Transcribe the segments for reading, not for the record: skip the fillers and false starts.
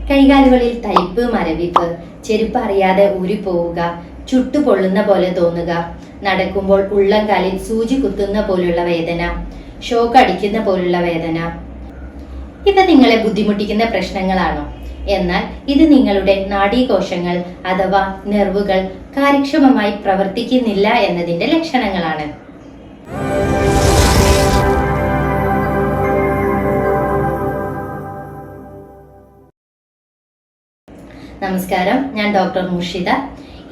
കൈകാലുകളിൽ തരിപ്പ്, മരവിപ്പ്, ചെരുപ്പ് അറിയാതെ ഊരിപ്പോവുക, ചുട്ടുപൊള്ളുന്ന പോലെ തോന്നുക, നടക്കുമ്പോൾ ഉള്ളംകാലിൽ സൂചി കുത്തുന്ന പോലുള്ള വേദന, ഷോക്ക് അടിക്കുന്ന പോലുള്ള വേദന. ഇവ നിങ്ങളെ ബുദ്ധിമുട്ടിക്കുന്ന പ്രശ്നങ്ങളാണോ? എന്നാൽ ഇത് നിങ്ങളുടെ നാഡീകോശങ്ങൾ അഥവാ നെർവുകൾ കാര്യക്ഷമമായി പ്രവർത്തിക്കുന്നില്ല എന്നതിന്റെ ലക്ഷണങ്ങളാണ്. നമസ്കാരം, ഞാൻ ഡോക്ടർ മുർഷിദ.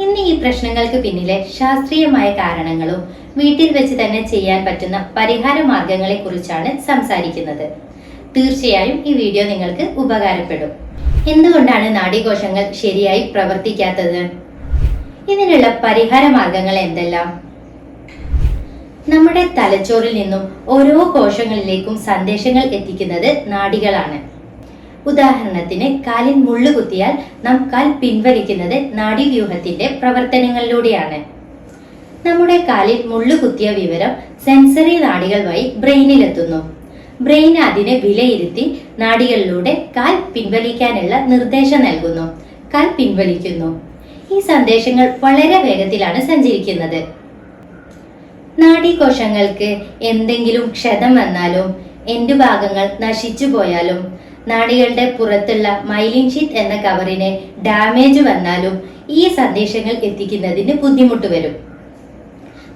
ഇന്ന് ഈ പ്രശ്നങ്ങൾക്ക് പിന്നിലെ ശാസ്ത്രീയമായ കാരണങ്ങളും വീട്ടിൽ വെച്ച് തന്നെ ചെയ്യാൻ പറ്റുന്ന പരിഹാര മാർഗങ്ങളെ കുറിച്ചാണ് സംസാരിക്കുന്നത്. തീർച്ചയായും ഈ വീഡിയോ നിങ്ങൾക്ക് ഉപകാരപ്പെടും. എന്തുകൊണ്ടാണ് നാഡീകോശങ്ങൾ ശരിയായി പ്രവർത്തിക്കാത്തത്? ഇതിനുള്ള പരിഹാര മാർഗങ്ങൾ എന്തെല്ലാം? നമ്മുടെ തലച്ചോറിൽ നിന്നും ഓരോ കോശങ്ങളിലേക്കും സന്ദേശങ്ങൾ എത്തിക്കുന്നത് നാഡികളാണ്. ഉദാഹരണത്തിന്, കാലിൽ മുള്ളു കുത്തിയാൽ നാം കാൽ പിൻവലിക്കുന്നത് നാഡീവ്യൂഹത്തിന്റെ പ്രവർത്തനങ്ങളിലൂടെയാണ്. നമ്മുടെ കാലിൽ മുള്ളു കുത്തിയ വിവരം സെൻസറി നാഡികൾ വഴി ബ്രെയിനിലെത്തുന്നു. ബ്രെയിൻ അതിനെ വിലയിരുത്തി നാഡികളിലൂടെ കാൽ പിൻവലിക്കാനുള്ള നിർദ്ദേശം നൽകുന്നു. കാൽ പിൻവലിക്കുന്നു. ഈ സന്ദേശങ്ങൾ വളരെ വേഗത്തിലാണ് സഞ്ചരിക്കുന്നത്. നാഡീകോശങ്ങൾക്ക് എന്തെങ്കിലും ക്ഷതം വന്നാലും, എൻഡുഭാഗങ്ങൾ നശിച്ചു പോയാലും, നാഡികളുടെ പുറത്തുള്ള മൈലിൻ ഷീത്ത് എന്ന കവറിന് ഡാമേജ് വന്നാലും ഈ സന്ദേശങ്ങൾ എത്തിക്കുന്നതിന് ബുദ്ധിമുട്ട് വരും.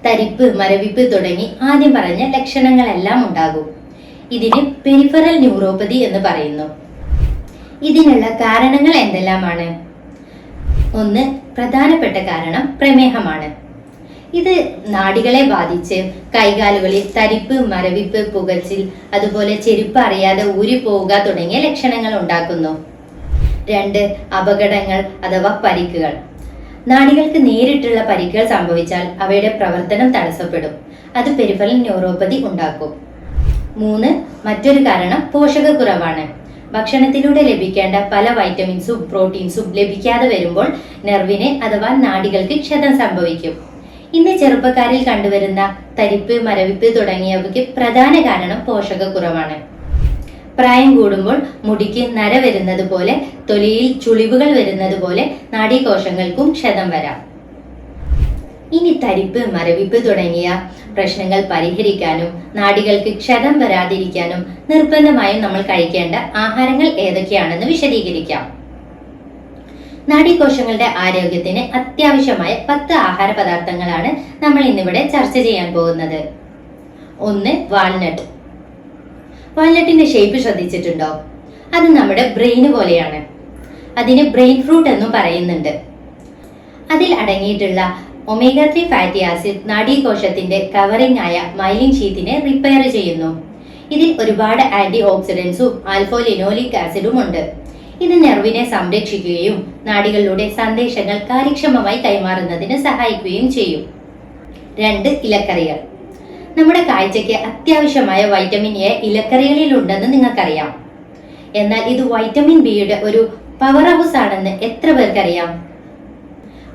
തരിപ്പ്, മരവിപ്പ് തുടങ്ങി ആദ്യം പറഞ്ഞ ലക്ഷണങ്ങളെല്ലാം ഉണ്ടാകും. ഇതിന് പെരിഫറൽ ന്യൂറോപ്പതി എന്ന് പറയുന്നു. ഇതിനുള്ള കാരണങ്ങൾ എന്തെല്ലാമാണ്? ഒന്ന്, പ്രധാനപ്പെട്ട കാരണം പ്രമേഹമാണ്. ഇത് നാഡികളെ ബാധിച്ച് കൈകാലുകളിൽ തരിപ്പ്, മരവിപ്പ്, പുകച്ചിൽ, അതുപോലെ ചെരുപ്പ് അറിയാതെ ഊരിപ്പോവുക തുടങ്ങിയ ലക്ഷണങ്ങൾ ഉണ്ടാക്കുന്നു. 2, അപകടങ്ങൾ അഥവാ പരിക്കുകൾ. നാഡികൾക്ക് നേരിട്ടുള്ള പരിക്കുകൾ സംഭവിച്ചാൽ അവയുടെ പ്രവർത്തനം തടസ്സപ്പെടും. അത് പെരിഫറൽ ന്യൂറോപ്പതി ഉണ്ടാക്കും. 3, മറ്റൊരു കാരണം പോഷകക്കുറവാണ്. ഭക്ഷണത്തിലൂടെ ലഭിക്കേണ്ട പല വൈറ്റമിൻസും പ്രോട്ടീൻസും ലഭിക്കാതെ വരുമ്പോൾ നെർവിന് അഥവാ നാഡികൾക്ക് ക്ഷതം സംഭവിക്കും. ഇന്ന് ചെറുപ്പക്കാരിൽ കണ്ടുവരുന്ന തരിപ്പ്, മരവിപ്പ് തുടങ്ങിയവയ്ക്ക് പ്രധാന കാരണം പോഷകക്കുറവാണ്. പ്രായം കൂടുമ്പോൾ മുടിക്ക് നര വരുന്നത് പോലെ, തൊലിയിൽ ചുളിവുകൾ വരുന്നത് പോലെ നാഡീകോശങ്ങൾക്കും ക്ഷതം വരാം. ഇനി തരിപ്പ്, മരവിപ്പ് തുടങ്ങിയ പ്രശ്നങ്ങൾ പരിഹരിക്കാനും നാഡികൾക്ക് ക്ഷതം വരാതിരിക്കാനും നിർബന്ധമായും നമ്മൾ കഴിക്കേണ്ട ആഹാരങ്ങൾ ഏതൊക്കെയാണെന്ന് വിശദീകരിക്കാം. നാഡീകോശങ്ങളുടെ ആരോഗ്യത്തിന് അത്യാവശ്യമായ 10 ആഹാര പദാർത്ഥങ്ങളാണ് നമ്മൾ ഇന്നിവിടെ ചർച്ച ചെയ്യാൻ പോകുന്നത്. 1, വാൾനട്ട്. വാൾനട്ടിന്റെ ഷേപ്പ് ശ്രദ്ധിച്ചിട്ടുണ്ടോ? അത് നമ്മുടെ ബ്രെയിന് പോലെയാണ്. അതിന് ബ്രെയിൻ ഫ്രൂട്ട് എന്നും പറയുന്നുണ്ട്. അതിൽ അടങ്ങിയിട്ടുള്ള ഒമേഗ 3 ഫാറ്റി ആസിഡ് നാഡീകോശത്തിന്റെ കവറിംഗ് ആയ മൈലിൻ ഷീത്തിനെ റിപ്പയർ ചെയ്യുന്നു. ഇതിൽ ഒരുപാട് ആന്റി ഓക്സിഡന്റ്സും ആൽഫ ലിനോലിക് ആസിഡും ഉണ്ട്. ഇത് നെർവിനെ സംരക്ഷിക്കുകയും നാഡികളിലൂടെ സന്ദേശങ്ങൾ കാര്യക്ഷമമായി കൈമാറുന്നതിന് സഹായിക്കുകയും ചെയ്യും. 2, ഇലക്കറികൾ. നമ്മുടെ കാഴ്ചയ്ക്ക് അത്യാവശ്യമായ വൈറ്റമിൻ എ ഇലക്കറികളിൽ ഉണ്ടെന്ന് നിങ്ങൾക്കറിയാം. എന്നാൽ ഇത് വൈറ്റമിൻ ബിയുടെ ഒരു പവർ ഹൗസ് ആണെന്ന് എത്ര പേർക്കറിയാം?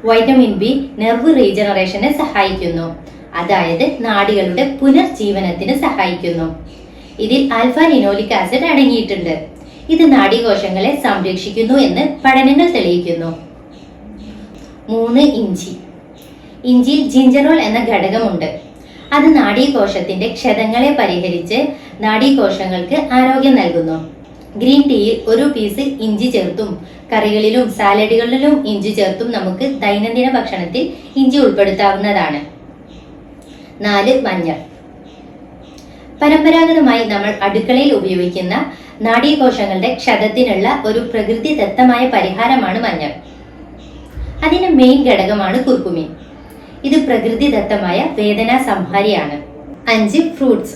വൈറ്റമിൻ ബി നെർവ് റീജനറേഷനെ സഹായിക്കുന്നു, അതായത് നാഡികളുടെ പുനർജീവനത്തിന് സഹായിക്കുന്നു. ഇതിൽ ആൽഫ ലിനോലിക് ആസിഡ് അടങ്ങിയിട്ടുണ്ട്. ഇത് നാഡീകോശങ്ങളെ സംരക്ഷിക്കുന്നു എന്ന് പഠനങ്ങൾ തെളിയിക്കുന്നു. 3, ഇഞ്ചി. ഇഞ്ചിയിൽ ജിഞ്ചറോൾ എന്ന ഘടകമുണ്ട്. അത് നാഡീകോശത്തിന്റെ ക്ഷതങ്ങളെ പരിഹരിച്ച് നാഡീകോശങ്ങൾക്ക് ആരോഗ്യം നൽകുന്നു. ഗ്രീൻ ടീയിൽ ഒരു പീസ് ഇഞ്ചി ചേർത്തും കറികളിലും സാലഡുകളിലും ഇഞ്ചി ചേർത്തും നമുക്ക് ദൈനംദിന ഭക്ഷണത്തിൽ ഇഞ്ചി ഉൾപ്പെടുത്താവുന്നതാണ്. 4, മഞ്ഞൾ. പരമ്പരാഗതമായി നമ്മൾ അടുക്കളയിൽ ഉപയോഗിക്കുന്ന നാഡീകോശങ്ങളുടെ ക്ഷതത്തിനുള്ള ഒരു പ്രകൃതിദത്തമായ പരിഹാരമാണ് മഞ്ഞൾ. അതിന് മെയിൻ ഘടകമാണ് കുർക്കുമിൻ. ഇത് പ്രകൃതിദത്തമായ വേദനാ സംഹാരിയാണ്. 5, ഫ്രൂട്ട്സ്.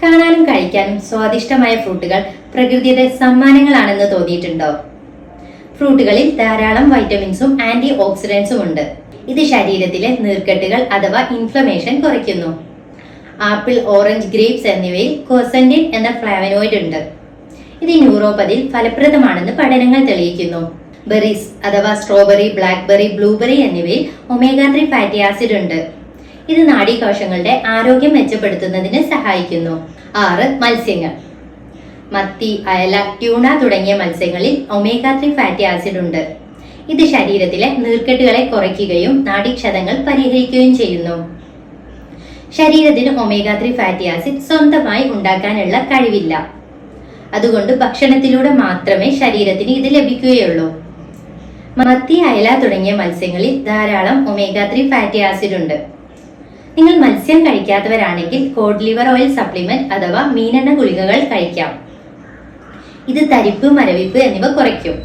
കാണാനും കഴിക്കാനും സ്വാദിഷ്ടമായ ഫ്രൂട്ടുകൾ പ്രകൃതിയുടെ സമ്മാനങ്ങളാണെന്ന് തോന്നിയിട്ടുണ്ടോ? ഫ്രൂട്ടുകളിൽ ധാരാളം വൈറ്റമിൻസും ആന്റി ഓക്സിഡന്റ്സും ഉണ്ട്. ഇത് ശരീരത്തിലെ നീർക്കെട്ടുകൾ അഥവാ ഇൻഫ്ലമേഷൻ കുറയ്ക്കുന്നു. ആപ്പിൾ, ഓറഞ്ച്, ഗ്രേപ്സ് എന്നിവയിൽ ക്വസന്റിൻ എന്ന ഫ്ലാവനോയിഡ് ഉണ്ട്. ഇത് ന്യൂറോപ്പതിയിൽ ഫലപ്രദമാണെന്ന് പഠനങ്ങൾ തെളിയിക്കുന്നു. ബെറീസ് അഥവാ സ്ട്രോബെറി, ബ്ലാക്ക്ബെറി, ബ്ലൂബെറി എന്നിവയിൽ ഒമേഗ 3 ഫാറ്റി ആസിഡ് ഉണ്ട്. ഇത് നാഡീകോശങ്ങളുടെ ആരോഗ്യം മെച്ചപ്പെടുത്തുന്നതിന് സഹായിക്കുന്നു. 6, മത്സ്യങ്ങൾ. മത്തി, അയല, ട്യൂണ തുടങ്ങിയ മത്സ്യങ്ങളിൽ ഒമേഗ 3 ഫാറ്റി ആസിഡ് ഉണ്ട്. ഇത് ശരീരത്തിലെ നീർക്കെട്ടുകളെ കുറയ്ക്കുകയും നാഡീക്ഷതങ്ങൾ പരിഹരിക്കുകയും ചെയ്യുന്നു. ശരീരത്തിന് ഒമേഗ 3 ഫാറ്റി ആസിഡ് സ്വന്തമായി ഉണ്ടാക്കാനുള്ള കഴിവില്ല. അതുകൊണ്ട് ഭക്ഷണത്തിലൂടെ മാത്രമേ ശരീരത്തിന് ഇത് ലഭിക്കുകയുള്ളൂ. മത്തി, അയല തുടങ്ങിയ മത്സ്യങ്ങളിൽ ധാരാളം ഒമേഗ 3 ഫാറ്റി ആസിഡ് ഉണ്ട്. നിങ്ങൾ മത്സ്യം കഴിക്കാത്തവരാണെങ്കിൽ കോഡ് ലിവർ ഓയിൽ സപ്ലിമെന്റ് അഥവാ മീനെണ്ണ ഗുളികകൾ കഴിക്കാം. ഇത് തരിപ്പ്, മരവിപ്പ് എന്നിവ കുറയ്ക്കും.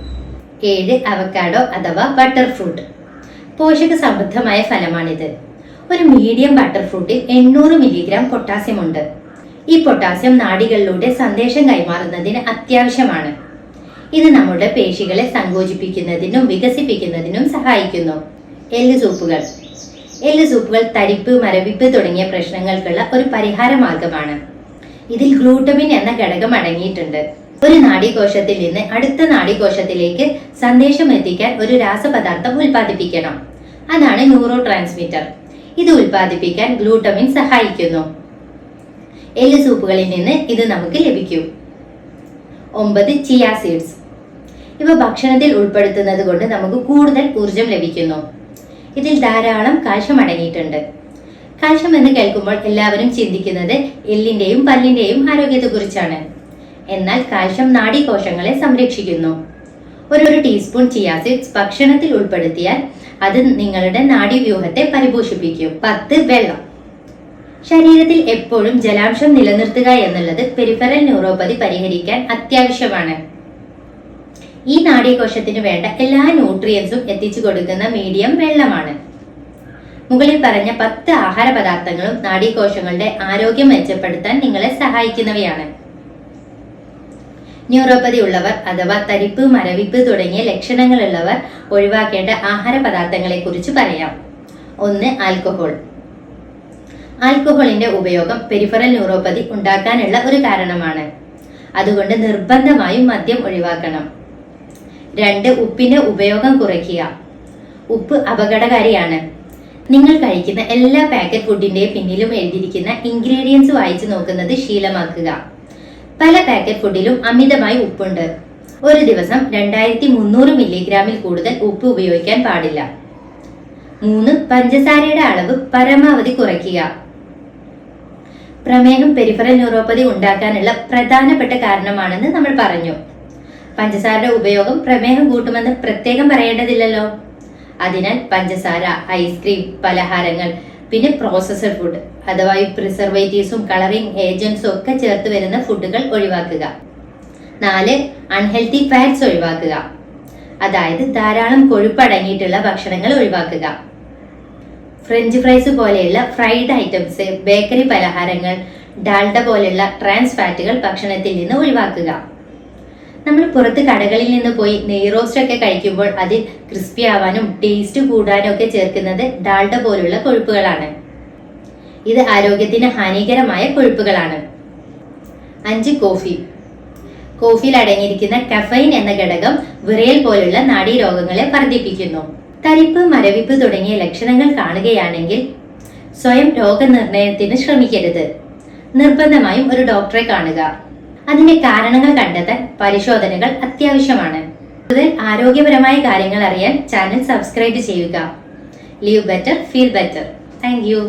7. അവക്കാഡോ അഥവാ ബട്ടർ ഫ്രൂട്ട്. പോഷക സമൃദ്ധമായ ഫലമാണിത്. ഒരു മീഡിയം ബട്ടർ ഫ്രൂട്ടിൽ 800 മില്ലിഗ്രാം പൊട്ടാസ്യം ഉണ്ട്. ഈ പൊട്ടാസ്യം നാഡികളിലൂടെ സന്ദേശം കൈമാറുന്നതിന് അത്യാവശ്യമാണ്. ഇത് നമ്മുടെ പേശികളെ സങ്കോചിപ്പിക്കുന്നതിനും വികസിപ്പിക്കുന്നതിനും സഹായിക്കുന്നു. എല്ല് സൂപ്പുകൾ. എല്ല് സൂപ്പുകൾ തരിപ്പ്, മരവിപ്പ് തുടങ്ങിയ പ്രശ്നങ്ങൾക്കുള്ള ഒരു പരിഹാര മാർഗമാണ്. ഇതിൽ ഗ്ലൂട്ടമിൻ എന്ന ഘടകം അടങ്ങിയിട്ടുണ്ട്. ഒരു നാഡീകോശത്തിൽ നിന്ന് അടുത്ത നാഡീകോശത്തിലേക്ക് സന്ദേശം എത്തിക്കാൻ ഒരു രാസപദാർത്ഥം ഉൽപ്പാദിപ്പിക്കണം. അതാണ് ന്യൂറോ ട്രാൻസ്മിറ്റർ. ഇത് ഉൽപ്പാദിപ്പിക്കാൻ ഗ്ലൂട്ടമിൻ സഹായിക്കുന്നു. എല്ല് സൂപ്പുകളിൽ നിന്ന് ഇത് നമുക്ക് ലഭിക്കും. 9. Chia seeds. ഇവ ഭക്ഷണത്തിൽ ഉൾപ്പെടുത്തുന്നത് കൊണ്ട് നമുക്ക് കൂടുതൽ ഊർജം ലഭിക്കുന്നു. ഇതിൽ ധാരാളം കാൽഷ്യം അടങ്ങിയിട്ടുണ്ട്. കാൽഷ്യം എന്ന് കേൾക്കുമ്പോൾ എല്ലാവരും ചിന്തിക്കുന്നത് എല്ലിന്റെയും പല്ലിന്റെയും ആരോഗ്യത്തെക്കുറിച്ചാണ്. എന്നാൽ കാൽഷ്യം നാഡീകോശങ്ങളെ സംരക്ഷിക്കുന്നു. ഒരു ടീസ്പൂൺ ചിയ സീഡ്സ് ഭക്ഷണത്തിൽ ഉൾപ്പെടുത്തിയാൽ അത് നിങ്ങളുടെ നാഡീവ്യൂഹത്തെ പരിപോഷിപ്പിക്കും. 10. വെള്ളം. ശരീരത്തിൽ എപ്പോഴും ജലാംശം നിലനിർത്തുക എന്നുള്ളത് പെരിഫറൽ ന്യൂറോപ്പതി പരിഹരിക്കാൻ അത്യാവശ്യമാണ്. ഈ നാഡീകോശത്തിന് വേണ്ട എല്ലാ ന്യൂട്രിയൻസും എത്തിച്ചു കൊടുക്കുന്ന മീഡിയം വെള്ളമാണ്. മുകളിൽ പറഞ്ഞ 10 ആഹാര പദാർത്ഥങ്ങളും നാഡീകോശങ്ങളുടെ ആരോഗ്യം മെച്ചപ്പെടുത്താൻ നിങ്ങളെ സഹായിക്കുന്നവയാണ്. ന്യൂറോപ്പതി ഉള്ളവർ അഥവാ തരിപ്പ്, മരവിപ്പ് തുടങ്ങിയ ലക്ഷണങ്ങളുള്ളവർ ഒഴിവാക്കേണ്ട ആഹാര പദാർത്ഥങ്ങളെ കുറിച്ച് പറയാം. 1. ആൽക്കഹോൾ. ആൽക്കഹോളിന്റെ ഉപയോഗം പെരിഫറൽ ന്യൂറോപ്പതി ഉണ്ടാക്കാനുള്ള ഒരു കാരണമാണ്. അതുകൊണ്ട് നിർബന്ധമായും മദ്യം ഒഴിവാക്കണം. 2. ഉപ്പിന്റെ ഉപയോഗം കുറയ്ക്കുക. ഉപ്പ് അപകടകാരിയാണ്. നിങ്ങൾ കഴിക്കുന്ന എല്ലാ പാക്കറ്റ് ഫുഡിന്റെയും പിന്നിലും എഴുതിയിരിക്കുന്ന ഇൻഗ്രീഡിയൻസ് വായിച്ചു നോക്കുന്നത് ശീലമാക്കുക. പല പാക്കറ്റ് ഫുഡിലും അമിതമായി ഉപ്പുണ്ട്. ഒരു ദിവസം 2300 മില്ലിഗ്രാമിൽ കൂടുതൽ ഉപ്പ് ഉപയോഗിക്കാൻ പാടില്ല. 3. പഞ്ചസാരയുടെ അളവ് പരമാവധി കുറയ്ക്കുക. പ്രമേഹം പെരിഫറൽ ന്യൂറോപ്പതി ഉണ്ടാക്കാനുള്ള പ്രധാനപ്പെട്ട കാരണമാണെന്ന് നമ്മൾ പറഞ്ഞു. പഞ്ചസാരയുടെ ഉപയോഗം പ്രമേഹം കൂട്ടുമെന്ന് പ്രത്യേകം പറയേണ്ടതില്ലല്ലോ. അതിനാൽ പഞ്ചസാര, ഐസ്ക്രീം, പലഹാരങ്ങൾ, പിന്നെ പ്രോസസ്ഡ് ഫുഡ് അഥവാ പ്രിസർവേറ്റീവ്സും കളറിംഗ് ഏജന്റ്സും ഒക്കെ ചേർത്ത് വരുന്ന ഫുഡുകൾ ഒഴിവാക്കുക. 4. അൺഹെൽത്തി ഫാറ്റ്സ് ഒഴിവാക്കുക. അതായത് ധാരാളം കൊഴുപ്പ് അടങ്ങിയിട്ടുള്ള ഭക്ഷണങ്ങൾ ഒഴിവാക്കുക. ഫ്രഞ്ച് ഫ്രൈസ് പോലെയുള്ള ഫ്രൈഡ് ഐറ്റംസ്, ബേക്കറി പലഹാരങ്ങൾ, ഡാൽഡ പോലെയുള്ള ട്രാൻസ് ഫാറ്റുകൾ ഭക്ഷണത്തിൽ നിന്ന് ഒഴിവാക്കുക. നമ്മൾ പുറത്ത് കടകളിൽ നിന്ന് പോയി നെയ് റോസ്റ്റ് ഒക്കെ കഴിക്കുമ്പോൾ അതിൽ ക്രിസ്പി ആവാനും ടേസ്റ്റ് കൂടാനും ഒക്കെ ചേർക്കുന്നത് ഡാൽഡ പോലുള്ള കൊഴുപ്പുകളാണ്. ഇത് ആരോഗ്യത്തിന് ഹാനികരമായ കൊഴുപ്പുകളാണ്. 5. കോഫി. കോഫിയിൽ അടങ്ങിയിരിക്കുന്ന കഫൈൻ എന്ന ഘടകം വിറയൽ പോലുള്ള നാഡീരോഗങ്ങളെ വർദ്ധിപ്പിക്കുന്നു. തരിപ്പ്, മരവിപ്പ് തുടങ്ങിയ ലക്ഷണങ്ങൾ കാണുകയാണെങ്കിൽ സ്വയം രോഗനിർണയത്തിന് ശ്രമിക്കരുത്. നിർബന്ധമായും ഒരു ഡോക്ടറെ കാണുക. അതിന്റെ കാരണങ്ങൾ കണ്ടെത്താൻ പരിശോധനകൾ അത്യാവശ്യമാണ്. കൂടുതൽ ആരോഗ്യപരമായ കാര്യങ്ങൾ അറിയാൻ ചാനൽ സബ്സ്ക്രൈബ് ചെയ്യുക. Live better, feel better. Thank you.